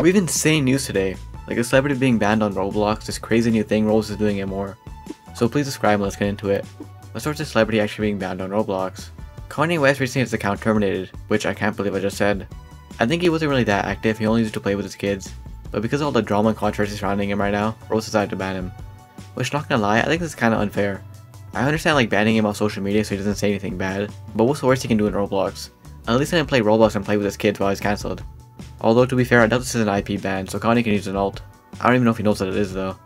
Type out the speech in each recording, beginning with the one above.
We have insane news today, like a celebrity being banned on Roblox, this crazy new thing, Roblox is doing it more. So please subscribe and let's get into it. Let's start with a celebrity actually being banned on Roblox. Kanye West recently had his account terminated, which I can't believe I just said. I think he wasn't really that active, he only used to play with his kids. But because of all the drama and controversy surrounding him right now, Roblox decided to ban him. Which, not gonna lie, I think this is kinda unfair. I understand like banning him on social media so he doesn't say anything bad, but what's the worst he can do in Roblox? At least let him play Roblox and play with his kids while he's cancelled. Although to be fair, I doubt this is an IP ban, so Kanye can use an alt. I don't even know if he knows that it is though.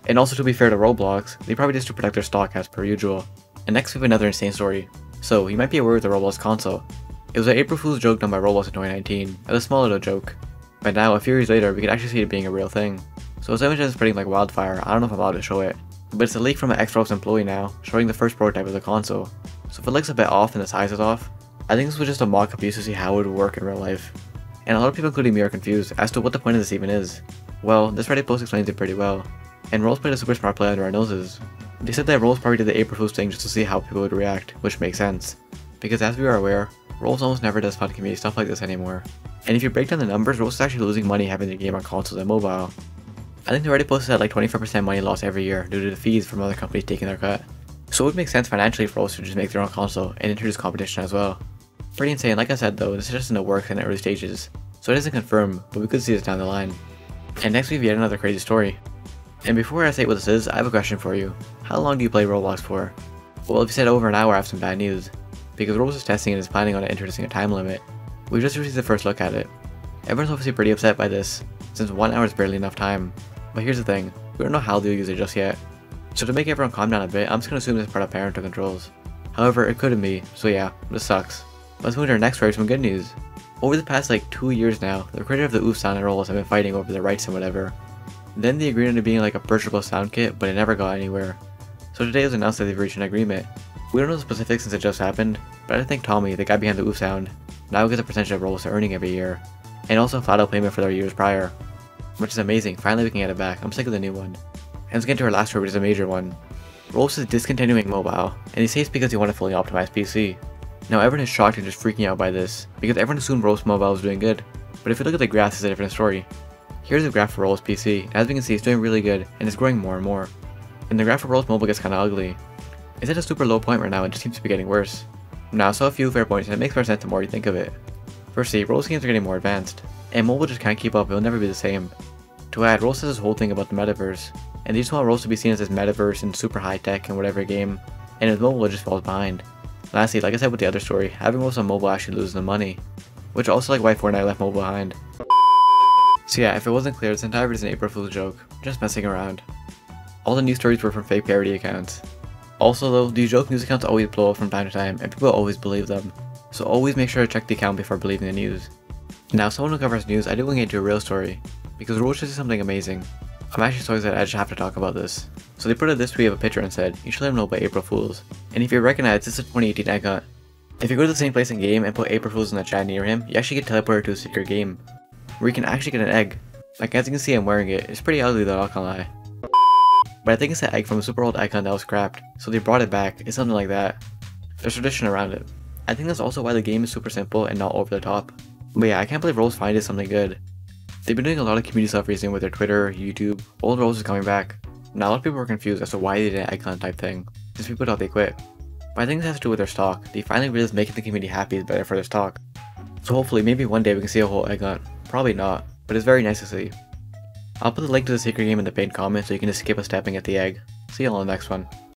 And also to be fair to Roblox, they probably just to protect their stock as per usual. And next we have another insane story. So, you might be aware of the Roblox console. It was an April Fool's joke done by Roblox in 2019, as a small little joke. But now, a few years later, we can actually see it being a real thing. So this image is spreading like wildfire, I don't know if I'm allowed to show it. But it's a leak from an ex-Roblox employee now, showing the first prototype of the console. So if it looks a bit off and the size is off, I think this was just a mock-up used to see how it would work in real life. And a lot of people including me are confused as to what the point of this even is. Well, this Reddit post explains it pretty well. And Rolls played a super smart play under our noses. They said that Rolls probably did the April Fool's thing just to see how people would react, which makes sense. Because as we are aware, Rolls almost never does fun community stuff like this anymore. And if you break down the numbers, Rolls is actually losing money having the game on consoles and mobile. I think the Reddit post said like 24% money lost every year due to the fees from other companies taking their cut. So it would make sense financially for Rolls to just make their own console and introduce competition as well. Pretty insane, like I said though, this is just in the works in the early stages. So it isn't confirmed, but we could see this down the line. And next we have yet another crazy story. And before I say what this is, I have a question for you. How long do you play Roblox for? Well, if you said over an hour, I have some bad news. Because Roblox is testing and is planning on introducing a time limit. We just received the first look at it. Everyone's obviously pretty upset by this, since 1 hour is barely enough time. But here's the thing, we don't know how they'll use it just yet. So to make everyone calm down a bit, I'm just gonna assume this is part of parental controls. However, it couldn't be, so yeah, this sucks. Let's move to our next story, some good news. Over the past like 2 years now, the creator of the oof sound and Roblox have been fighting over the rights and whatever. Then they agreed on it being like a purchasable sound kit, but it never got anywhere. So today it was announced that they've reached an agreement. We don't know the specifics since it just happened, but I think Tommy, the guy behind the oof sound, now gets a percentage of Roblox they're earning every year, and also a flat out payment for their years prior. Which is amazing, finally we can get it back, I'm sick of the new one. And let's get into our last story, which is a major one. Roblox is discontinuing mobile, and they say it's because they want a fully optimized PC. Now everyone is shocked and just freaking out by this, because everyone assumed Roblox Mobile was doing good, but if you look at the graphs, it's a different story. Here's a graph for Roblox PC, and as we can see it's doing really good, and it's growing more and more. And the graph for Roblox Mobile gets kinda ugly. It's at a super low point right now and just seems to be getting worse. Now I saw a few fair points and it makes more sense the more you think of it. Firstly, Roblox games are getting more advanced, and mobile just can't keep up, it'll never be the same. To add, Roblox has this whole thing about the metaverse, and they just want Roblox to be seen as this metaverse and super high tech in whatever game, and with mobile it just falls behind. Lastly, like I said with the other story, having Roblox on mobile actually loses the money, which also like why Fortnite left mobile behind. So yeah, if it wasn't clear, this entire video is an April Fool's joke, just messing around. All the news stories were from fake parody accounts. Also though, these joke news accounts always blow up from time to time, and people always believe them, so always make sure to check the account before believing the news. Now, someone who covers news, I do want to get into a real story, because Roblox just did something amazing. I'm actually so excited I just have to talk about this. So they put out this tweet of a picture and said, you should let them know about April Fools. And if you recognize, this is a 2018 icon. If you go to the same place in game and put April Fools in the chat near him, you actually get teleported to a secret game, where you can actually get an egg. Like as you can see I'm wearing it, it's pretty ugly though, not gonna lie. But I think it's an egg from a super old icon that was scrapped, so they brought it back, it's something like that. There's tradition around it. I think that's also why the game is super simple and not over the top. But yeah, I can't believe Roblox finally did something good. They've been doing a lot of community stuff recently with their Twitter, YouTube, old Roblox is coming back. Now a lot of people were confused as to why they did an icon type thing, since people thought they quit. But I think this has to do with their stock, they finally realized making the community happy is better for their stock. So hopefully maybe one day we can see a whole egg hunt, probably not, but it's very nice to see. I'll put the link to the secret game in the pinned comment so you can just skip a step and get the egg. See you on the next one.